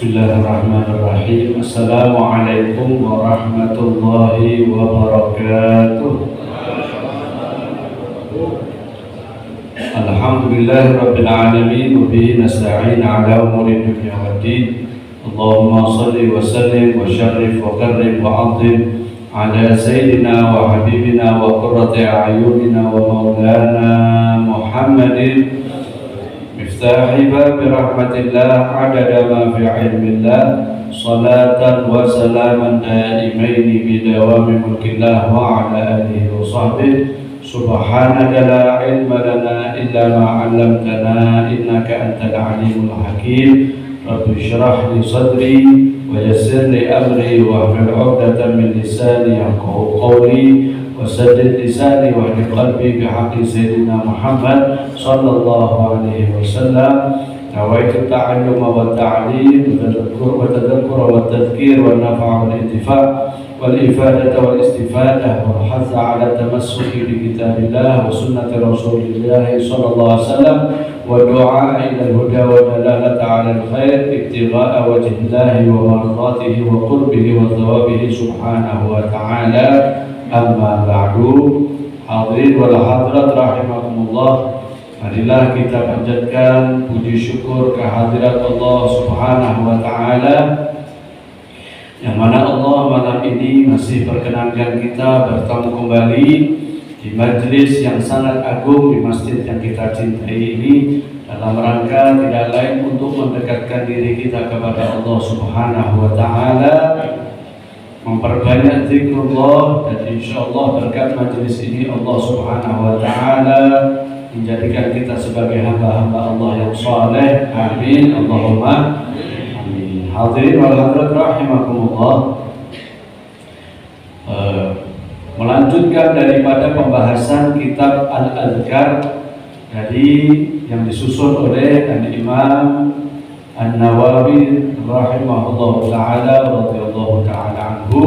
Bismillahirrahmanirrahim. Assalamualaikum warahmatullahi wabarakatuh. Alhamdulillahirabbil alamin wa bihi nasta'in ala umuri dunya waddin. Allahumma shalli wa sallim wa syarrif wa karrim wa 'azzim ala sayyidina wa habibina wa qurrati a'yunina wa maulana Muhammadin مفتاح باب رحمة الله عدد ما في علم الله صلاة وسلاما دائمين بدوام ملك الله وعلى آله وصحبه سبحانك لا علم لنا إلا ما علمتنا إنك أنت العليم الحكيم رب اشرح لي صدري ويسر لي أمري واحلل عقدة من لساني يفقهوا قولي وسدد لساني واهد قلبي بحق سيدنا محمد صلى الله عليه وسلم. نويت التعلم والتعليم والتذكر والتذكير والنفع والانتفاع والإفادة والاستفادة والحث على التمسك بكتاب الله وسنة رسول الله صلى الله عليه وسلم والدعاء إلى الهدى والدلالة على الخير ابتغاء وجه الله ومرضاته وقربه وثوابه سبحانه وتعالى. Amma ba'du, hadirin wal hadirat rahimakumullah. Marilah kita panjatkan puji syukur kehadirat Allah Subhanahu wa taala, yang mana Allah malam ini masih perkenankan kita bertemu kembali di majelis yang sangat agung di masjid yang kita cintai ini, dalam rangka tidak lain untuk mendekatkan diri kita kepada Allah Subhanahu wa taala, memperbanyak zikrullah, dan insyaallah berkat majelis ini Allah Subhanahu wa taala menjadikan kita sebagai hamba-hamba Allah yang saleh. Amin Allahumma amin. Hadirin wal hadirat rahimakumullah. Melanjutkan daripada pembahasan kitab Al-Adhkar dari yang disusun oleh Al-Imam An-Nawawi rahimahullah ta'ala radhiyallahu ta'ala anhu,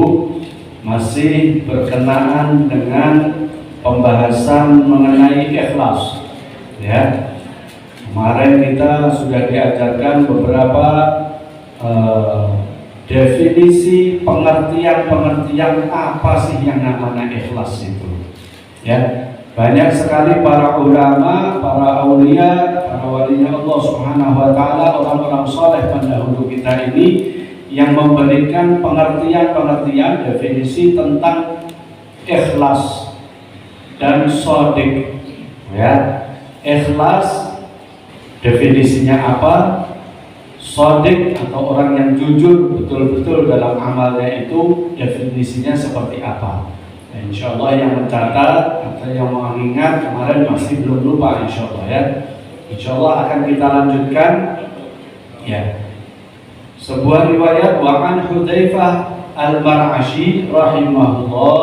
masih berkenaan dengan pembahasan mengenai ikhlas. Ya, kemarin kita sudah diajarkan beberapa definisi pengertian apa sih yang namanya ikhlas itu. Ya, banyak sekali para ulama, para aulia, para walinya Allah Subhanahu wa taala, orang-orang saleh pendahulu kita ini yang memberikan pengertian definisi tentang ikhlas dan shadiq. Ya, ikhlas definisinya apa? Shadiq atau orang yang jujur betul-betul dalam amalnya itu definisinya seperti apa? Insyaallah yang mencatat atau yang mengingat kemarin masih belum lupa, insyaallah ya. Insyaallah akan kita lanjutkan. Ya, sebuah riwayat wa an Hudzaifah al-Mar'ashi rahimahullah,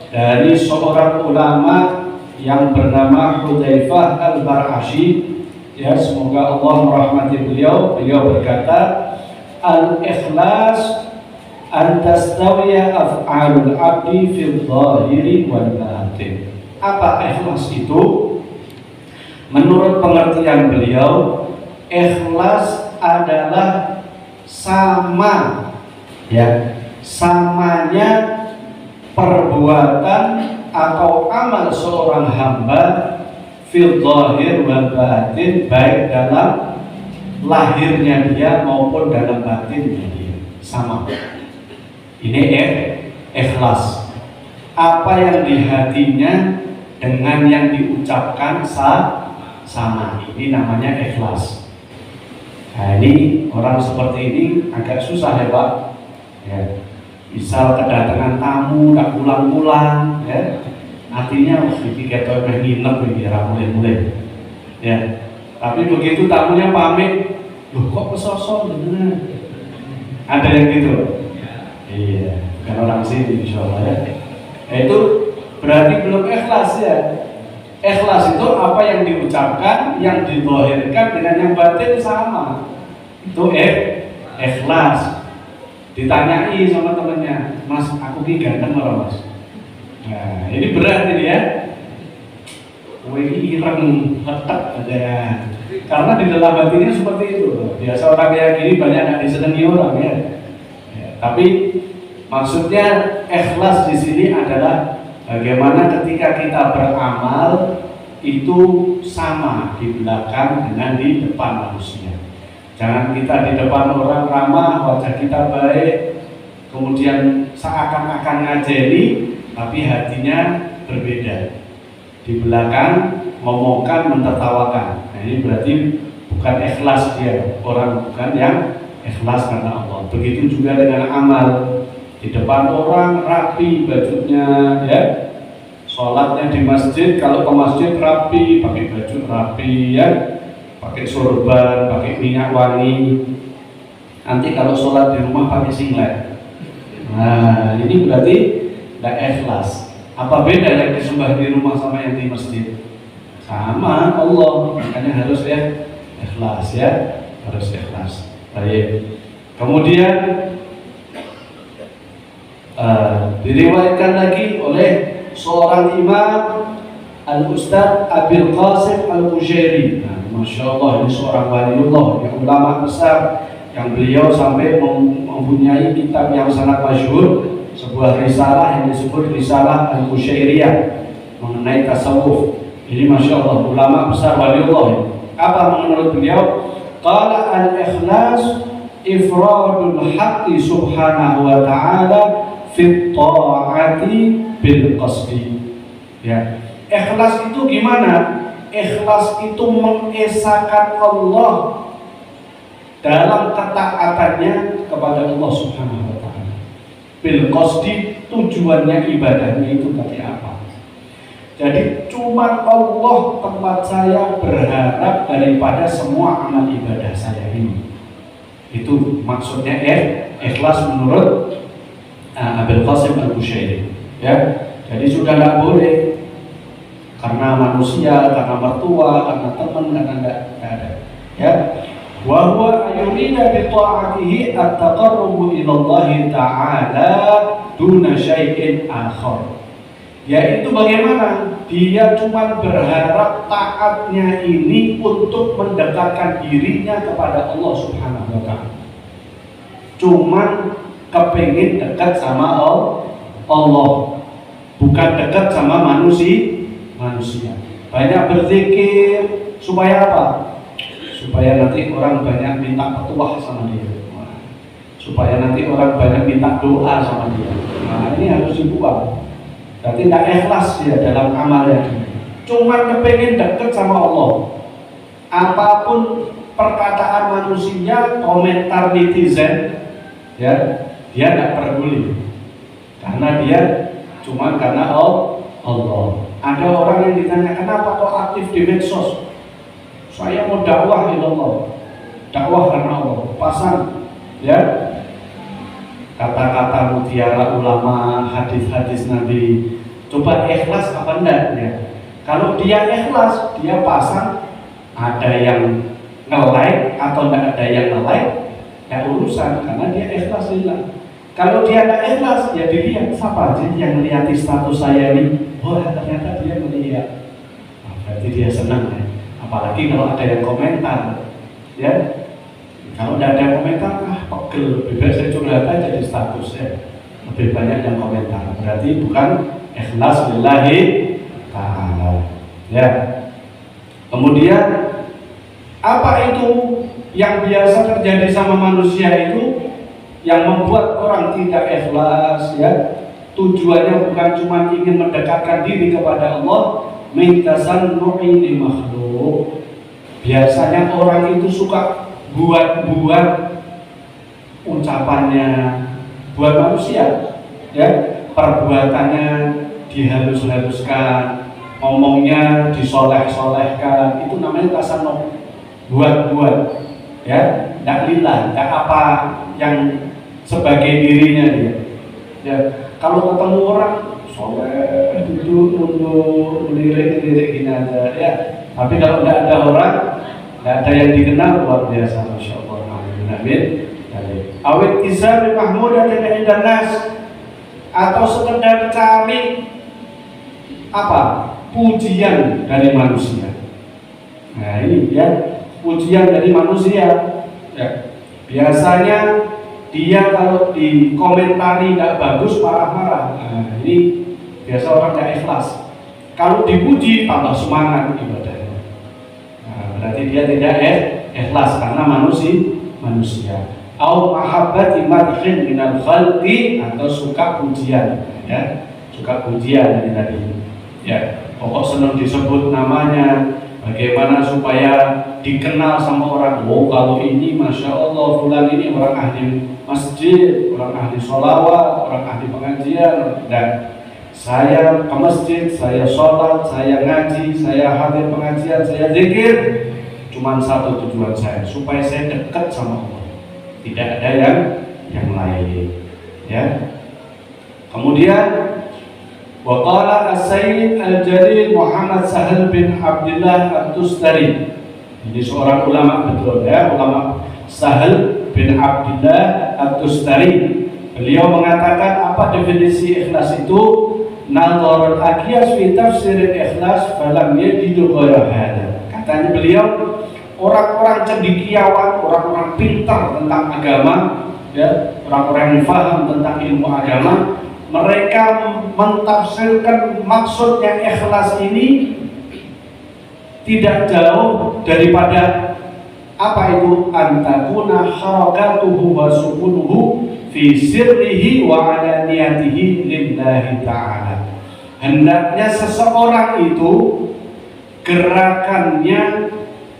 dari seorang ulama yang bernama Hudzaifah al-Mar'ashi, ya, semoga Allah merahmati beliau. Beliau berkata, al-ikhlas antastawiya af'alul abdi fil zahiri wal batin. Apa ikhlas itu? Menurut pengertian beliau, ikhlas adalah sama, ya, samanya perbuatan atau amal seorang hamba fil zahir wal batin, baik dalam lahirnya dia maupun dalam batinnya dia, sama. Ini ikhlas. Apa yang di hatinya dengan yang diucapkan sama. Ini namanya ikhlas. Nah, ini orang seperti ini agak susah ya Pak. Ya. Misal kedatangan tamu tak pulang-pulang, ya. Artinya iki ketok nginep iki ra mulai-mulai. Ya. Tapi begitu tamunya pamit, loh kok pesosok bener. Ada yang gitu. Iya, bukan orang sini insyaallah ya. Itu berarti belum ikhlas ya. Ikhlas itu apa yang diucapkan, yang dizahirkan dengan yang batin sama. Itu ikhlas. Ditanyai sama temannya, Mas, aku ki ganteng ora Mas? Nah, ini berat ini ya. Kowe iki ireng, hetek aja. Karena di dalam hatinya seperti itu. Biasa orang kayak gini banyak yang disenangi orang ya. Tapi maksudnya ikhlas di sini adalah bagaimana ketika kita beramal itu sama di belakang dengan di depan manusia. Jangan kita di depan orang ramah, wajah kita baik, kemudian seakan-akan ngajeni, tapi hatinya berbeda. Di belakang ngomongkan, mentertawakan. Nah, ini berarti bukan ikhlas dia, orang bukan yang ikhlas karena Allah. Begitu juga dengan amal. Di depan orang rapi bajunya, ya. Sholatnya di masjid, kalau ke masjid rapi, pakai baju rapi, ya, pakai sorban, pakai minyak wangi. Nanti kalau sholat di rumah pakai singlet. Nah, ini berarti tidak ikhlas. Apa beda yang disembah di rumah sama yang di masjid? Sama Allah, makanya harus ya ikhlas ya, harus ikhlas. Baik. Kemudian diriwayatkan lagi oleh seorang imam Al-Ustadz Abil Qasim Al-Qushairi. Nah, Masya Allah, ini seorang waliullah, yang ulama besar, yang beliau sampai mempunyai kitab yang sangat masyhur, sebuah risalah yang disebut Risalah Al-Qushairiyah mengenai tasawuf. Ini Masya Allah, ulama besar waliullah. Apa menurut beliau? Qala al-ikhlas ifradul haqqi subhanahu wa ta'ala fit ta'ati bil qasdi. Ya, ikhlas itu gimana? Ikhlas itu mengesahkan Allah dalam ketaatannya kepada Allah Subhanahu wa taala. Bil qasdi, tujuannya ibadahnya itu tadi apa? Jadi cuma Allah tempat saya berharap daripada semua amal ibadah saya ini. Itu maksudnya ikhlas menurut Abil Qasim Al-Qushairi. Ya, jadi sudah tidak boleh karena manusia, karena mertua, karena teman, karena tidak ada. Ya, wa huwa ayurida bi ta'atihi at-taqarrubu ila Allah Ta'ala duna syai'in akhar. Yaitu bagaimana dia cuma berharap taatnya ini untuk mendekatkan dirinya kepada Allah Subhanahu wa taala. Cuman kepingin dekat sama Allah, bukan dekat sama manusia. Banyak berzikir supaya apa? Supaya nanti orang banyak minta petuah sama dia. Supaya nanti orang banyak minta doa sama dia. Nah, ini harus dibuang. Berarti tidak ikhlas dia dalam amalnya. Cuma kepingin dekat sama Allah. Apapun perkataan manusia, komentar netizen, ya, dia tidak peduli. Karena dia cuma karena Allah. Ada orang yang ditanya, kenapa kok aktif di medsos? Saya mau dakwah di Allah. Dakwah karena Allah. Pasang, ya, kata-kata mutiara ulama, hadis-hadis Nabi. Coba ikhlas apa enggak ya? Kalau dia ikhlas, dia pasang, ada yang nge-like atau enggak ada yang nge-like, ya urusan, karena dia ikhlas lillah. Kalau dia enggak ikhlas, ya dilihat siapa aja yang melihat status saya ini. Oh, ternyata dia melihat. Nah, berarti dia senang ya. Apalagi kalau ada yang komentar, ya. Kalau tidak ada komentar, pegel. Lebih baik saya curhat aja di status ya. Lebih banyak yang komentar. Berarti bukan ikhlas lillahi ta'ala. Ya. Kemudian apa itu yang biasa terjadi sama manusia itu yang membuat orang tidak ikhlas ya? Tujuannya bukan cuma ingin mendekatkan diri kepada Allah, mintasannu'i li makhluk. Biasanya orang itu suka buat-buat ucapannya buat manusia, ya, perbuatannya dihalus-haluskan, ngomongnya disoleh-solehkan, itu namanya tasannuh, buat-buat, ya, tidak lillah, tidak apa yang sebagai dirinya dia. Ya, kalau ketemu orang soleh, duduk, nunduk, melirik-lirik gini aja, ya. Tapi kalau tidak ada orang, tidak ada yang dikenal, luar biasa, Masya Allah. Amin. Awit kisah mahmudatin indan nas, atau sekedar cari apa? Pujian dari manusia. Nah ini ya, pujian dari manusia. Ya. Biasanya dia kalau dikomentari nggak bagus marah-marah. Nah, ini biasa orang nggak ikhlas. Kalau dipuji tambah semangat ibadahnya. Nah, berarti dia tidak ikhlas karena manusia. Au mahabbati madhin minal khalqi, atau suka pujian, ya. Suka pujian ini tadi. Ya, pokok senang disebut namanya. Bagaimana supaya dikenal sama orang. Oh, kalau ini Masya Allah fulan ini orang ahli masjid, orang ahli sholawat, orang ahli pengajian. Dan saya ke masjid, saya sholat, saya ngaji, saya hadir pengajian, saya zikir. Cuman satu tujuan saya, supaya saya dekat sama Allah. Tidak ada yang lain. Ya. Kemudian waqala as-sayyid al-jalil Muhammad Sahal bin Abdullah At-Tustari. Ini seorang ulama betul, ya, ulama Sahal bin Abdullah At-Tustari. Beliau mengatakan apa definisi ikhlas itu? Nadharul aqyas fi tafsir ikhlas falam yajidu ghayra hada. Katanya beliau, orang-orang cendekiawan, orang-orang pintar tentang agama, ya, orang-orang yang paham tentang ilmu agama, mereka mentafsirkan maksudnya ikhlas ini tidak jauh daripada apa itu? Antakuna harakatuhu wa sukunuhu fi sirrihi wa alaniyatihi lillahi ta'ala. Hendaknya seseorang itu gerakannya,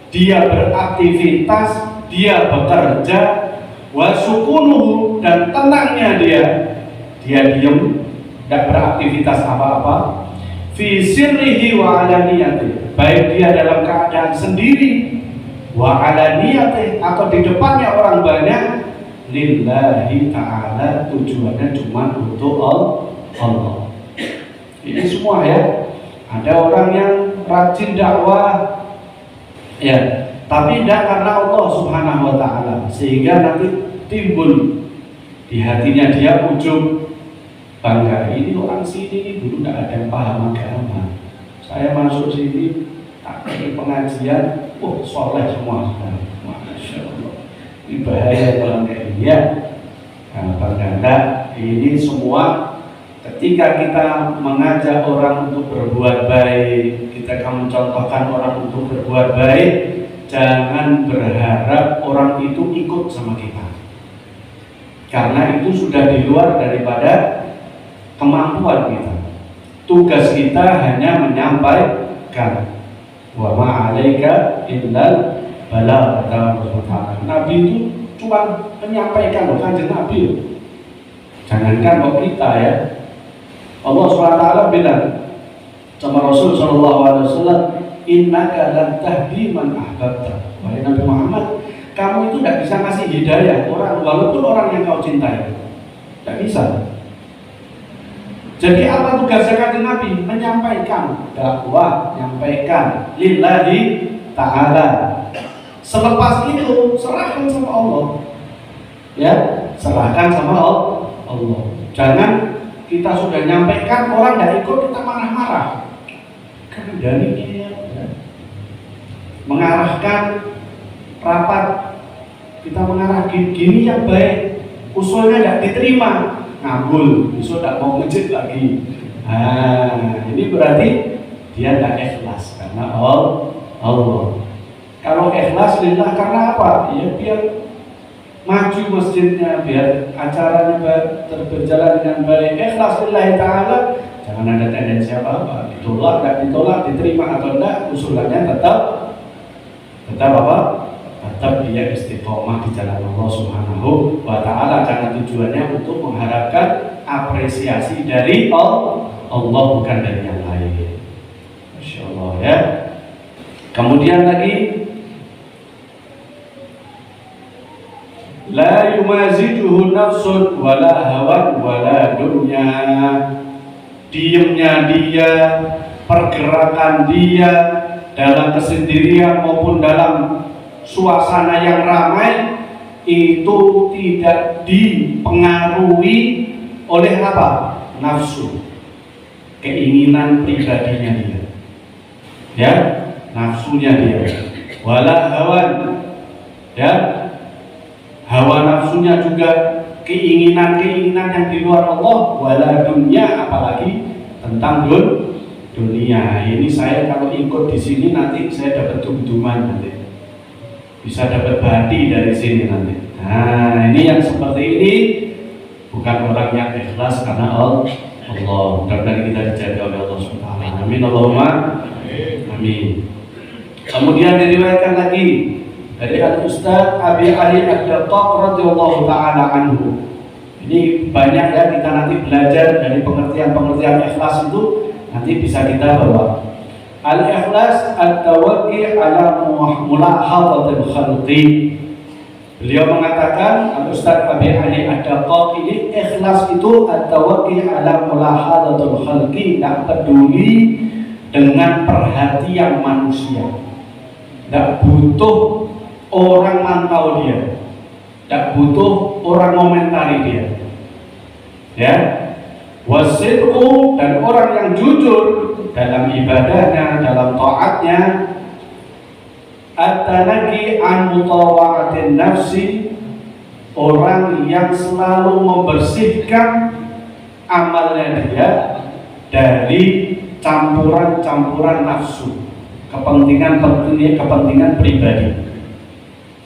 dia beraktivitas, dia bekerja, wa sukunuhu, dan tenangnya dia diam, tidak beraktivitas apa-apa, fi sirrihi wa alaniyatihi, baik dia dalam keadaan sendiri, wa alaniyatihi, atau di depannya orang banyak, lillahi ta'ala, tujuannya cuma untuk Allah. Ini semua, ya. Ada orang yang rajin dakwah, ya, tapi tidak karena Allah Subhanahu wa ta'ala, sehingga nanti timbul di hatinya dia ujub, bangga, ini orang sini dulu tidak ada yang paham agama, saya masuk sini tak pengajian, soleh semua, Masya Allah. Ini bahaya kalau kayak ini, ya. Nah, bangga, ini semua ketika kita mengajak orang untuk berbuat baik, kita akan mencontohkan orang untuk berbuat baik, jangan berharap orang itu ikut sama kita, karena itu sudah di luar daripada kemampuan kita. Tugas kita hanya menyampaikan. Wa ma'alaika illal balagh, kata Rasulullah. Nabi itu cuma menyampaikan, bukan Nabi. Jangankan kok kita, ya. Allah SWT bilang sama Rasul SAW, innaka lan tahdi man ahbabta. Wahai Nabi Muhammad, kamu itu tidak bisa ngasih hidayah orang, walaupun orang yang kau cintai. Tidak bisa. Jadi apa tugasnya kanjeng Nabi? Menyampaikan dakwah, menyampaikan lillahi ta'ala. Selepas itu serahkan sama Allah, ya, serahkan sama Allah. Jangan kita sudah nyampaikan, orang tidak ikut, kita marah-marah. Karena dari ya, mengarahkan rapat, kita mengarah gini yang baik, usulnya tidak diterima, ngabul, besok tidak mau masjid lagi. Nah, ini berarti dia tidak ikhlas karena Allah. Kalau ikhlas lillah karena apa? Ya biar maju masjidnya, biar acaranya berjalan dengan baik. Ikhlas lillahi ta'ala, jangan ada tendensi apa-apa, ditolak, tidak ditolak, diterima atau tidak, usulannya tetap apa? Tetap dia istiqomah di jalan Allah Subhanahu wa ta'ala, karena tujuannya untuk mengharapkan apresiasi dari Allah, bukan dari yang lain. Masya Allah, ya. Kemudian lagi, la yumazijuhu nafsun wala hawan wala dunya. Diamnya dia, pergerakan dia dalam kesendirian maupun dalam suasana yang ramai itu tidak dipengaruhi oleh apa? Nafsu, keinginan pribadinya dia, ya, nafsunya dia. wala hawan, ya, hawa nafsunya juga, keinginan-keinginan yang di luar Allah, wala dunia, apalagi tentang dunia. Ini saya kalau ikut di sini nanti saya dapat dum-duman nanti, bisa dapat badi dari sini nanti. Nah, ini yang seperti ini bukan orang yang ikhlas karena Allah. Mudah-mudahan kita dijaga oleh Allah SWT. Amin Allahumma amin. Kemudian diriwayatkan lagi dari Al-Ustaz Abi Ali Ad-Daqqaq radhiyallahu ta'ala anhu. Ini banyak ya, kita nanti belajar dari pengertian-pengertian ikhlas itu, nanti bisa kita bawa. Al-ikhlas at-tawakki ala mulahadhatil khalqi. Beliau mengatakan, Al-Ustaz Abi Ali Ad-Daqqaq ini, ikhlas itu at-tawakki ala mulahadhatil khalqi, tidak peduli dengan perhatian manusia. Tidak butuh orang mantau dia, tidak butuh orang komentari dia, ya. Wasidqu, dan orang yang jujur dalam ibadahnya, dalam taatnya. At-tanaqi an mutawa'atin nafsi, orang yang selalu membersihkan amalnya dia dari campuran-campuran nafsu, kepentingan pribadi.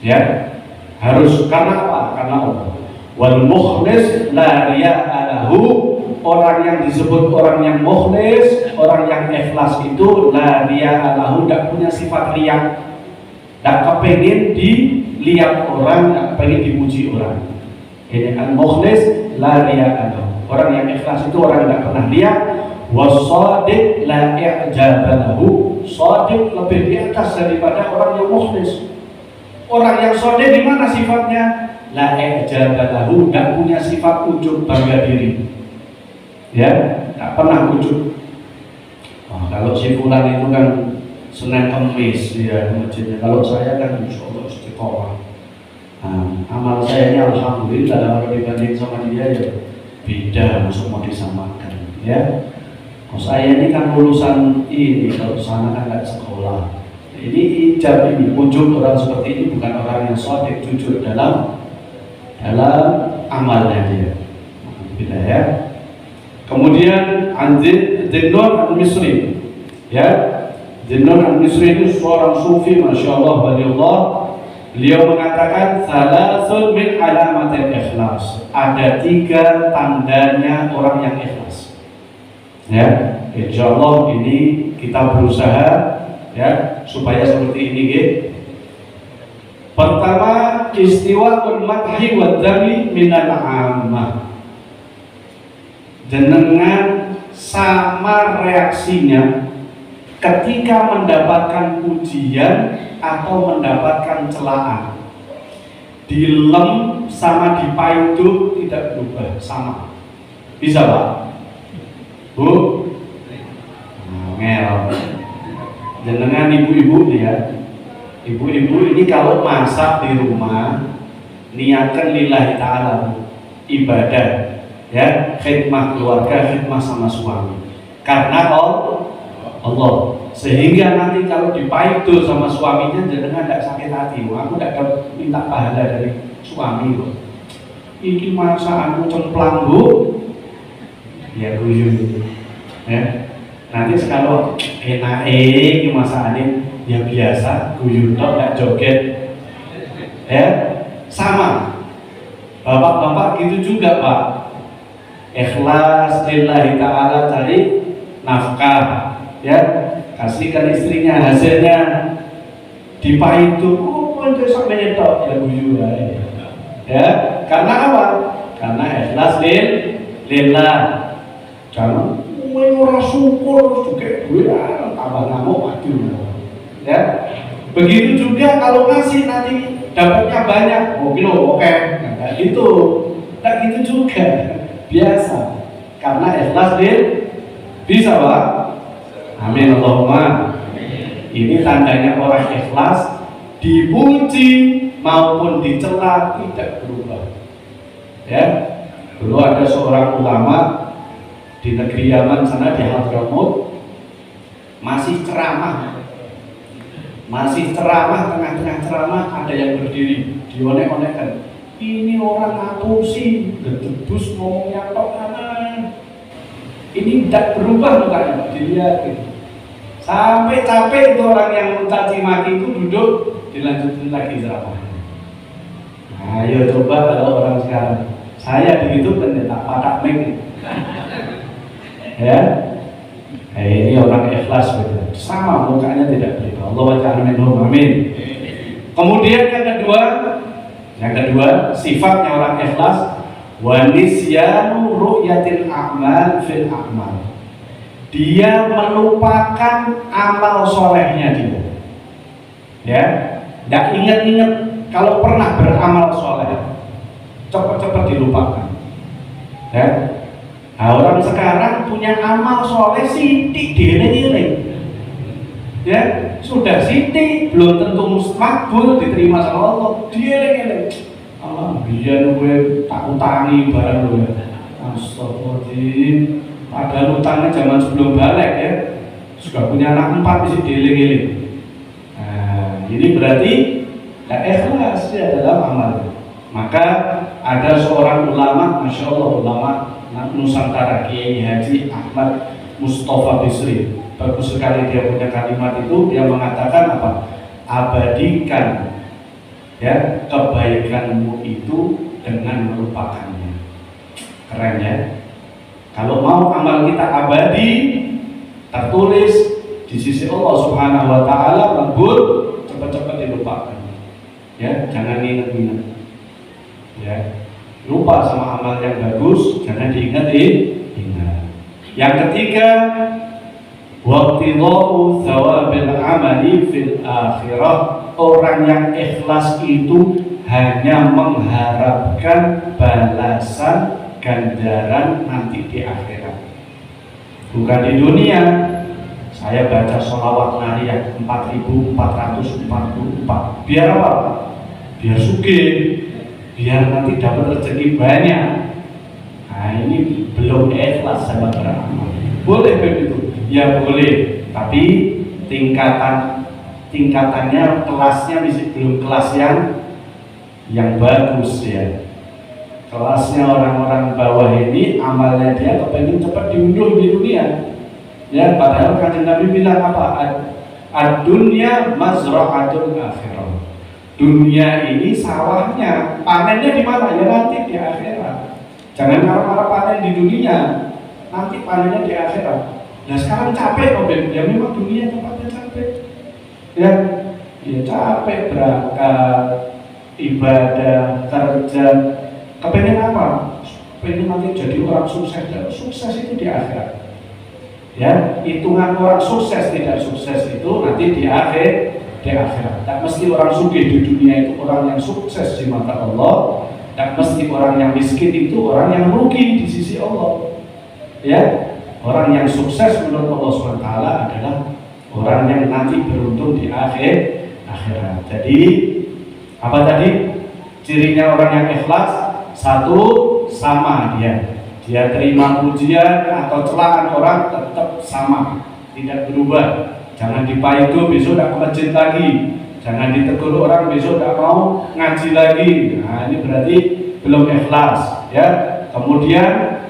Ya, harus karena apa? Karena Allah. Wal mukhlis la riya'a lahu, orang yang disebut orang yang mukhlis, orang yang ikhlas itu la riya'a lahu, tidak punya sifat riya, tidak kepengen dilihat orang, tidak kepengen dipuji orang. Ini al mukhlis la riya'a lahu, orang yang ikhlas itu orang yang tidak pernah lihat. Was-shadiq la i'jaba lahu, shadiq lebih di atas daripada orang yang mukhlis. Orang yang shadiq di mana sifatnya? La i'jaba lahu, enggak punya sifat ujub bangga diri. Ya, enggak pernah ujub. Oh, kalau si fulan itu kan Senin Kamis ya masjidnya. Kalau saya kan insyaallah istiqomah. Nah, amal saya ini alhamdulillah kalau dibanding sama dia ya beda, masuk mau disamakan. Ya. Oh, saya ini kan lulusan ini, kalau sana kan nggak sekolah. Ini ijab, ini ujub orang seperti ini bukan orang yang shadiq, jujur dalam amalnya dia. Bila ya. Kemudian Zinnun al-Misri, ya, Zinnun al-Misri itu seorang sufi, masya Allah, waliyullah. Beliau mengatakan salasun min alamatil ikhlas, ada 3 tandanya orang yang ikhlas. Ya, insya Allah ini kita berusaha ya supaya seperti ini gitu. Pertama, istiwa'ul madhi wa dzami minal ammah. Jenengan sama reaksinya ketika mendapatkan pujian atau mendapatkan celaan. Dilem sama dipaidu tidak berubah, sama. Bisa Pak? Bu? Ngel. Jenengan ibu-ibu ya. Ibu-ibu ini kalau masak di rumah, niatkan lillahi ta'ala, ibadah, ya, khidmah keluarga, khidmah sama suami, karena Allah. Sehingga nanti kalau dipaidu sama suaminya, jenengan tidak sakit hati. Aku tidak minta pahala dari suami loh. Ini masakanku cemplang bu, ya guyu gitu. Ya. Nanti kalau enak ini masakannya ya biasa, guyu tok, nggak joget, ya sama. Bapak-bapak gitu juga Pak, ikhlas lillahi ta'ala, cari nafkah, ya, kasihkan istrinya, hasilnya dipaidu, itu sampai nyetok, ya guyu ya, karena apa? Karena ikhlas lillah. Jangan orang syukur juga duit tambah ngamuk mati. Ya, begitu juga kalau ngasih nanti dapatnya banyak, oke, nggak gitu, nggak gitu juga, biasa, karena ikhlas bisa Pak. Amin Allahumma. Ini tandanya orang ikhlas, dipuji maupun dicela tidak berubah. Ya, dulu ada seorang ulama di negeri Yaman sana, di Hadramut, masih ceramah Masih ceramah, tengah-tengah ceramah ada yang berdiri, dionek-onekkan. Ini orang ngapusi, gedebus ngomongnya tok kanan. Ini tidak berubah mukanya, dilihatin. Sampai capek itu orang yang mencaci maki itu duduk, dilanjutin lagi ceramahnya. Nah, ayo coba kalau orang sekarang, saya begitu kan tak patak mic. Ya, ini orang ikhlas betul. Sama mukanya tidak berubah. Allah wajah minhum, amin. Kemudian yang kedua sifatnya orang ikhlas, wa nisyanu ru'yatil a'mal fil a'mal. Dia melupakan amal solehnya dia. Ya, tidak ingat-ingat kalau pernah beramal soleh, cepat-cepat dilupakan. Ya, nah, orang sekarang punya amal soleh sidik dieling-eling. Ya, sudah sidik belum tentu makbul diterima sama Allah. Dieling-eling. Allah, biar gue tak utangi barang gue. Astagfirullahaladzim. Padahal utangnya zaman sebelum balik ya, sudah punya anak 4 mesti dieling-eling. Nah, ini berarti ya ikhlas ya dalam amal. Maka ada seorang ulama, masya Allah, ulama Nusantara, Kiai Haji Ahmad Mustafa Bisri. Bagus sekali dia punya kalimat itu. Dia mengatakan apa? Abadikan ya kebaikanmu itu dengan melupakannya. Keren ya. Kalau mau amal kita abadi, tertulis di sisi Allah Subhanahu wa taala, makbul, cepat-cepat dilupakan. Ya, jangan ingat-ingat. Ya. Lupa sama amal yang bagus, jangan diingat. Yang ketiga, waqtidau thawabil amali fil akhirah. Orang yang ikhlas itu hanya mengharapkan balasan ganjaran nanti di akhirat, bukan di dunia. Saya baca sholawat nariyah 4444, biar apa? Biar sugih, biar nanti dapat rezeki banyak. Nah, ini belum ikhlas sama beramal. Boleh begitu? Ya boleh, tapi tingkatannya, kelasnya masih belum kelas yang bagus ya. Kelasnya orang-orang bawah ini amalnya dia kepengen cepat diunduh di dunia. Ya, padahal Kanjeng Nabi bilang apa? Ad-dunya mazra'atul akhirah. Dunia ini sawahnya, panennya di mana? Ya nanti di akhirat. Jangan marah-marah panen di dunia, nanti panennya di akhirat. Nah sekarang capek kok, ya memang dunia tempatnya capek. Ya capek berangkat, ibadah, kerja. Kepengen apa? Pengen nanti jadi orang sukses. Dan sukses itu di akhirat. Ya, hitungan orang sukses tidak sukses itu nanti di akhirat. Tak mesti orang sugih di dunia itu orang yang sukses di mata Allah. Tak mesti orang yang miskin itu orang yang rugi di sisi Allah. Ya, orang yang sukses menurut Allah SWT adalah orang yang nanti beruntung di akhirat. Jadi apa tadi? Cirinya orang yang ikhlas. Satu, sama dia terima pujian atau celaan orang tetap sama, tidak berubah. Jangan dipaido besok tidak ke masjid lagi, jangan ditegur orang besok tidak mau ngaji lagi. Nah ini berarti belum ikhlas ya. Kemudian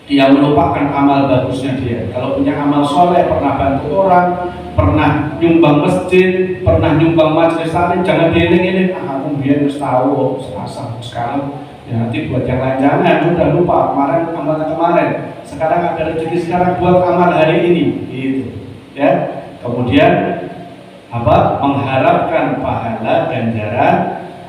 dia melupakan amal bagusnya dia. Kalau punya amal soleh, pernah bantu orang, pernah nyumbang masjid, pernah nyumbang majelis taklim, jangan dieling-eling. Aku biar harus tahu serasa sekarang. Ya, nanti buat yang lain jangan, sudah lupa amalnya kemarin. Sekarang ada rezeki sekarang buat amal hari ini, gitu. Ya. Kemudian apa? Mengharapkan pahala ganjaran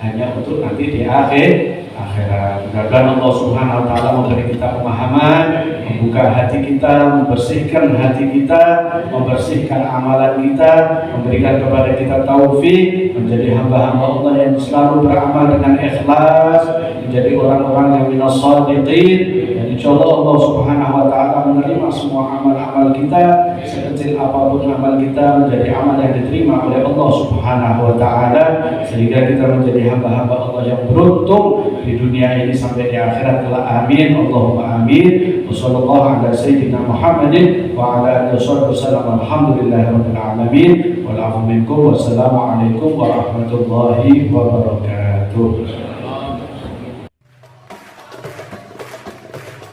hanya untuk nanti di akhirat. Mudah-mudahan Allah Subhanahu wa taala memberi kita pemahaman, membuka hati kita, membersihkan hati kita, membersihkan amalan kita, memberikan kepada kita taufik menjadi hamba-hamba Allah yang selalu beramal dengan ikhlas, menjadi orang-orang yang minas shadiqin. Dan insyaallah Allah Subhanahu wa taala menerima semua amal-amal kita, sekecil apapun amal kita menjadi amal yang diterima oleh Allah Subhanahu wa taala, sehingga kita menjadi hamba-hamba Allah yang beruntung di dunia ini sampai di akhirat kelak. Amin, Allahumma amin. Wassallallahu ala sayyidina Muhammadin wa ala alihi wasallam. Alhamdulillahirabbil alamin. wal afu minkum. Wassalamualaikum warahmatullahi wabarakatuh.